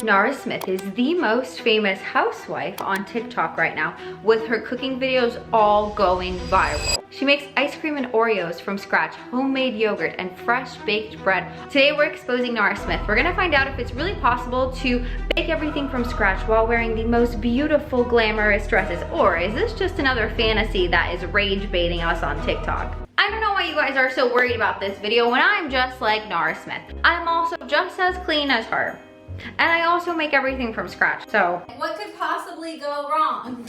Nara Smith is the most famous housewife on TikTok right now, with her cooking videos all going viral. She makes ice cream and Oreos from scratch, homemade yogurt, and fresh baked bread. Today we're exposing Nara Smith. We're gonna find out if it's really possible to bake everything from scratch while wearing the most beautiful, glamorous dresses, or is this just another fantasy that is rage baiting us on TikTok? I don't know why you guys are so worried about this video when I'm just like Nara Smith. I'm also just as clean as her. And I also make everything from scratch, so. What could possibly go wrong?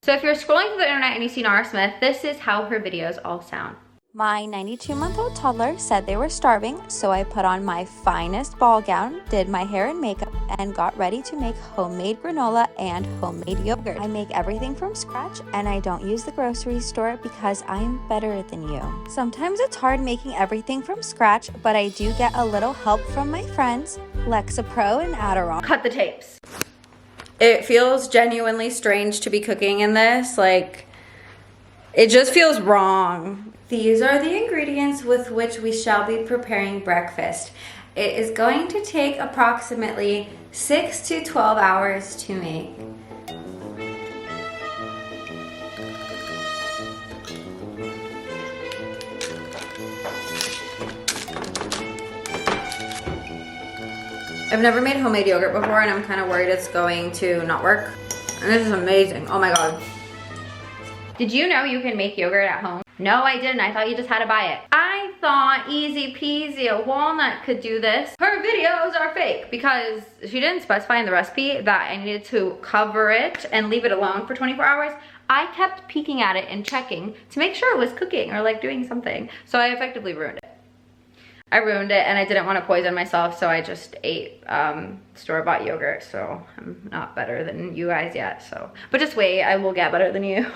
So if you're scrolling through the internet and you see Nara Smith, this is how her videos all sound. My 92-month-old toddler said they were starving, so I put on my finest ball gown, did my hair and makeup, and got ready to make homemade granola and homemade yogurt. I make everything from scratch, and I don't use the grocery store because I'm better than you. Sometimes it's hard making everything from scratch, but I do get a little help from my friends, Lexapro and Adderall. Cut the tapes. It feels genuinely strange to be cooking in this, like, it just feels wrong. These are the ingredients with which we shall be preparing breakfast. It is going to take approximately 6 to 12 hours to make. I've never made homemade yogurt before, and I'm kind of worried it's going to not work. And this is amazing. Oh my god. Did you know you can make yogurt at home? No, I didn't. I thought you just had to buy it. I thought easy peasy a walnut could do this. Her videos are fake because she didn't specify in the recipe that I needed to cover it and leave it alone for 24 hours. I kept peeking at it and checking to make sure it was cooking or like doing something. So I effectively ruined it. I ruined it and I didn't want to poison myself, so I just ate store-bought yogurt. So I'm not better than you guys yet. So, but just wait, I will get better than you.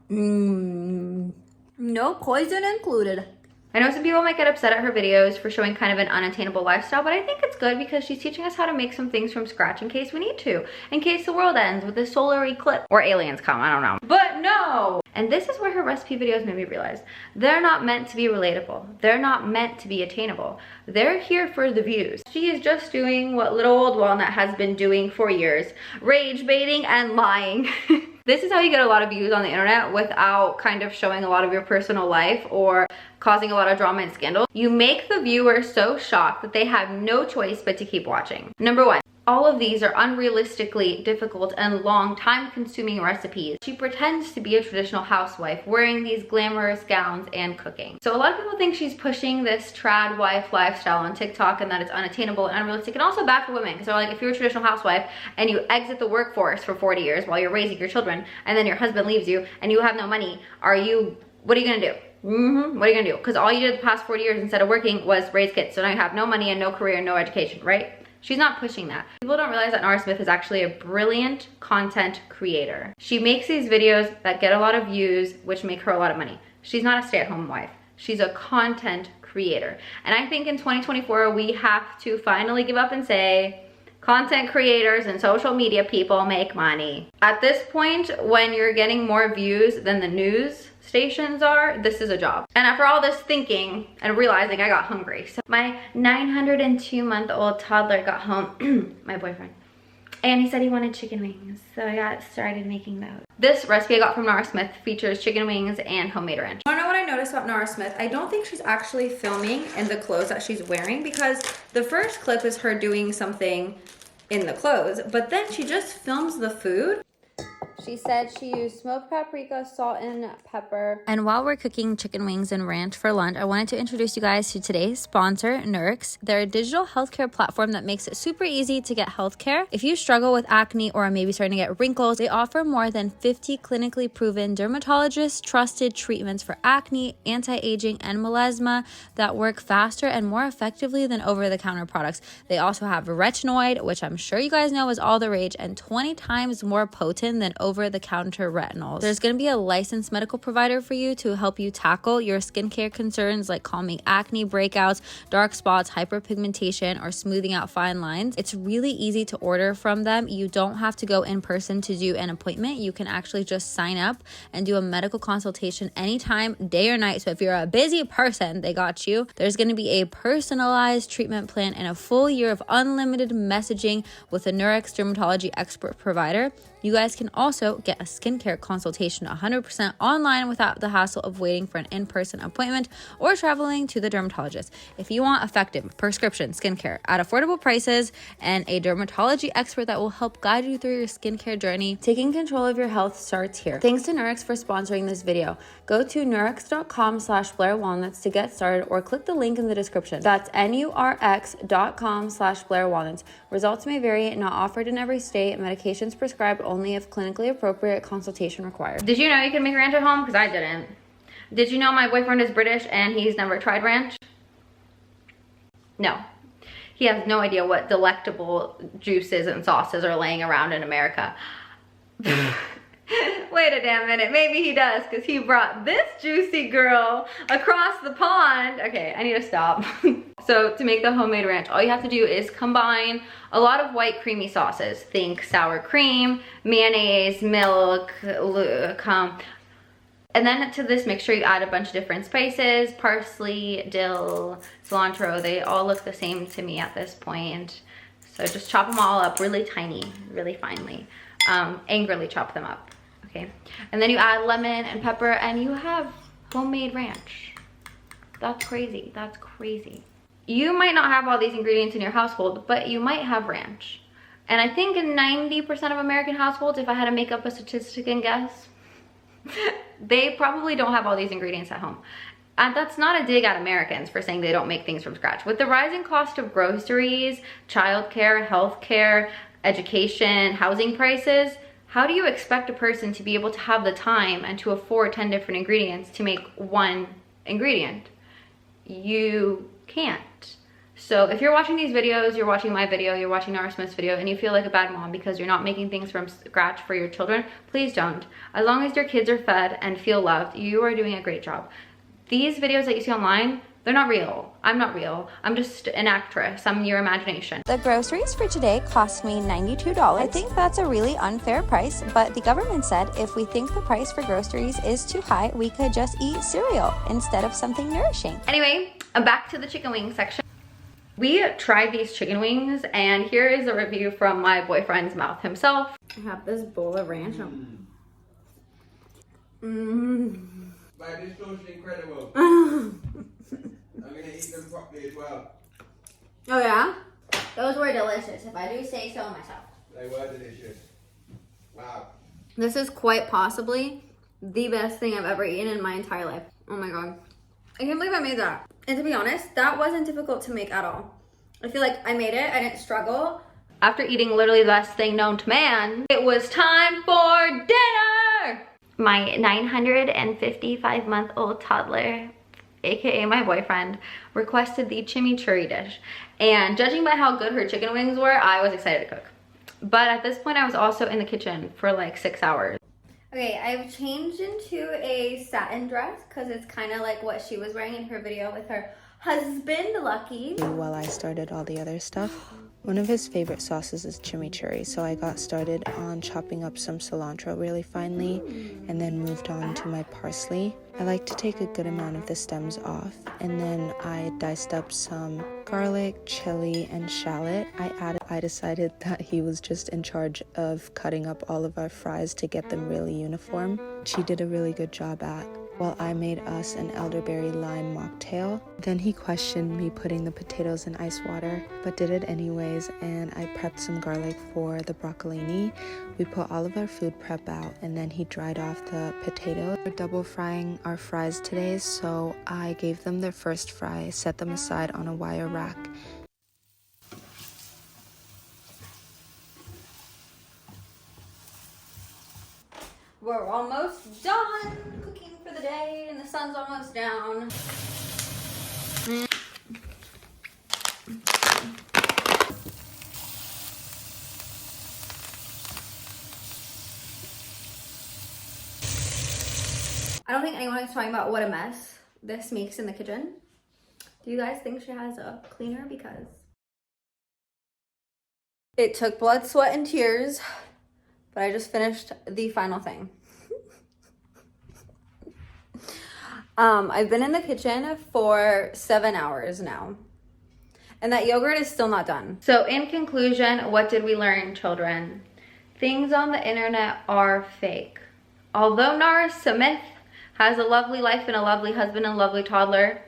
No poison included. I know some people might get upset at her videos for showing kind of an unattainable lifestyle, but I think it's good because she's teaching us how to make some things from scratch in case we need to, in case the world ends with a solar eclipse or aliens come, I don't know. But no! And this is where her recipe videos made me realize they're not meant to be relatable. They're not meant to be attainable. They're here for the views. She is just doing what little old Walnut has been doing for years, rage baiting and lying. This is how you get a lot of views on the internet without kind of showing a lot of your personal life or causing a lot of drama and scandal. You make the viewer so shocked that they have no choice but to keep watching. Number one, all of these are unrealistically difficult and long time-consuming recipes. She pretends to be a traditional housewife wearing these glamorous gowns and cooking. So a lot of people think she's pushing this trad wife lifestyle on TikTok and that it's unattainable and unrealistic, and also bad for women because they're like, if you're a traditional housewife and you exit the workforce for 40 years while you're raising your children and then your husband leaves you and you have no money, what are you gonna do? What are you gonna do? Because all you did the past 40 years instead of working was raise kids. So now you have no money and no career and no education, right? She's not pushing that. People don't realize that Nara Smith is actually a brilliant content creator. She makes these videos that get a lot of views, which make her a lot of money. She's not a stay-at-home wife. She's a content creator. And I think in 2024, we have to finally give up and say, content creators and social media people make money. At this point, when you're getting more views than the news stations are, this is a job. And after all this thinking and realizing, I got hungry. So my 902-month-old toddler got home, my boyfriend, and he said he wanted chicken wings. So I got started making those. This recipe I got from Nara Smith features chicken wings and homemade ranch. I don't know what I noticed about Nara Smith. I don't think she's actually filming in the clothes that she's wearing, because the first clip is her doing something in the clothes, but then she just films the food. She said she used smoked paprika, salt, and pepper. And while we're cooking chicken wings and ranch for lunch, I wanted to introduce you guys to today's sponsor, Nurx. They're a digital healthcare platform that makes it super easy to get healthcare. If you struggle with acne or are maybe starting to get wrinkles, they offer more than 50 clinically proven dermatologist-trusted treatments for acne, anti-aging, and melasma that work faster and more effectively than over-the-counter products. They also have retinoid, which I'm sure you guys know is all the rage, and 20 times more potent than over over-the-counter retinols. There's going to be a licensed medical provider for you to help you tackle your skincare concerns like calming acne breakouts, dark spots, hyperpigmentation, or smoothing out fine lines. It's really easy to order from them. You don't have to go in person to do an appointment. You can actually just sign up and do a medical consultation anytime, day or night. So if you're a busy person, they got you. There's going to be a personalized treatment plan and a full year of unlimited messaging with a Nurex dermatology expert provider. You guys can also get a skincare consultation 100% online without the hassle of waiting for an in-person appointment or traveling to the dermatologist. If you want effective prescription skincare at affordable prices and a dermatology expert that will help guide you through your skincare journey, taking control of your health starts here. Thanks to Nurex for sponsoring this video. Go to nurex.com/blairwalnuts to get started or click the link in the description. That's nurx.com/blairwalnuts. Results may vary, not offered in every state. Medications prescribed only if clinically appropriate, consultation required. Did you know you can make ranch at home? Because I didn't. Did you know my boyfriend is British and he's never tried ranch? No. He has no idea what delectable juices and sauces are laying around in America. Wait a damn minute, maybe he does, because he brought this juicy girl across the pond. Okay, I need to stop. So to make the homemade ranch, all you have to do is combine a lot of white creamy sauces. Think sour cream, mayonnaise, milk, and then to this mixture, you add a bunch of different spices, parsley, dill, cilantro. They all look the same to me at this point. So just chop them all up really tiny, really finely. Angrily chop them up, okay? And then you add lemon and pepper and you have homemade ranch. That's crazy, that's crazy. You might not have all these ingredients in your household, but you might have ranch. And I think in 90% of American households, if I had to make up a statistic and guess, they probably don't have all these ingredients at home. And that's not a dig at Americans for saying they don't make things from scratch. With the rising cost of groceries, childcare, healthcare, education, housing prices, how do you expect a person to be able to have the time and to afford 10 different ingredients to make one ingredient? You can't. So if you're watching these videos, you're watching my video, you're watching Nara Smith's video, and you feel like a bad mom because you're not making things from scratch for your children, please don't. As long as your kids are fed and feel loved, you are doing a great job. These videos that you see online, they're not real. I'm not real. I'm just an actress. I'm your imagination. The groceries for today cost me $92. I think that's a really unfair price, but the government said if we think the price for groceries is too high, we could just eat cereal instead of something nourishing. Anyway, back to the chicken wing section. We tried these chicken wings, and here is a review from my boyfriend's mouth himself. I have this bowl of ranch. Like, this sauce is incredible. I'm gonna eat them properly as well. Oh yeah? Those were delicious, if I do say so myself. They were delicious. Wow. This is quite possibly the best thing I've ever eaten in my entire life. Oh my god. I can't believe I made that. And to be honest, that wasn't difficult to make at all. I feel like I made it, I didn't struggle. After eating literally the best thing known to man, it was time for dinner! My 955-month-old toddler, aka my boyfriend, requested the chimichurri dish. And judging by how good her chicken wings were, I was excited to cook. But at this point, I was also in the kitchen for like 6 hours. Okay, I've changed into a satin dress because it's kind of like what she was wearing in her video with her husband, Lucky. While I started all the other stuff, one of his favorite sauces is chimichurri, so I got started on chopping up some cilantro really finely and then moved on to my parsley. I like to take a good amount of the stems off, and then I diced up some garlic, chili, and shallot. I decided that he was just in charge of cutting up all of our fries to get them really uniform, which he did a really good job at, while I made us an elderberry lime mocktail. Then he questioned me putting the potatoes in ice water, but did it anyways, and I prepped some garlic for the broccolini. We put all of our food prep out, and then he dried off the potatoes. We're double frying our fries today, so I gave them their first fry, set them aside on a wire rack. We're almost done cooking for the day, and the sun's almost down. don't think anyone is talking about what a mess this makes in the kitchen. Do you guys think she has a cleaner? Because it took blood, sweat, and tears, but I just finished the final thing. I've been in the kitchen for 7 hours now, and that yogurt is still not done. So in conclusion, what did we learn, children? Things on the internet are fake. Although Nara Smith has a lovely life and a lovely husband and a lovely toddler,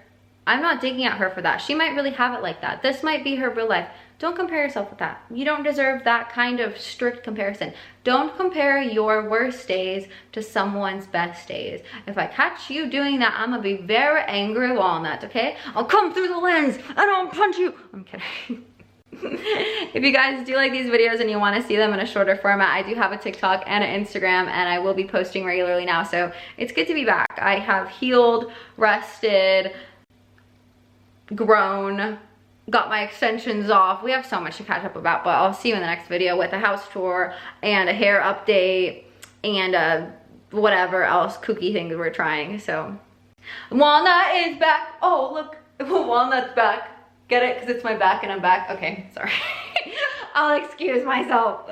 I'm not digging at her for that. She might really have it like that. This might be her real life. Don't compare yourself with that. You don't deserve that kind of strict comparison. Don't compare your worst days to someone's best days. If I catch you doing that, I'm gonna be very angry walnut, okay? I'll come through the lens and I'll punch you. I'm kidding. If you guys do like these videos and you want to see them in a shorter format, I do have a TikTok and an Instagram, and I will be posting regularly now, so it's good to be back. I have healed, rested, grown, got my extensions off. We have so much to catch up about, but I'll see you in the next video with a house tour and a hair update and whatever else kooky things we're trying. So Walnut is back. Oh look, Walnut's back. Get it? Because it's my back and I'm back. Okay, sorry. I'll excuse myself.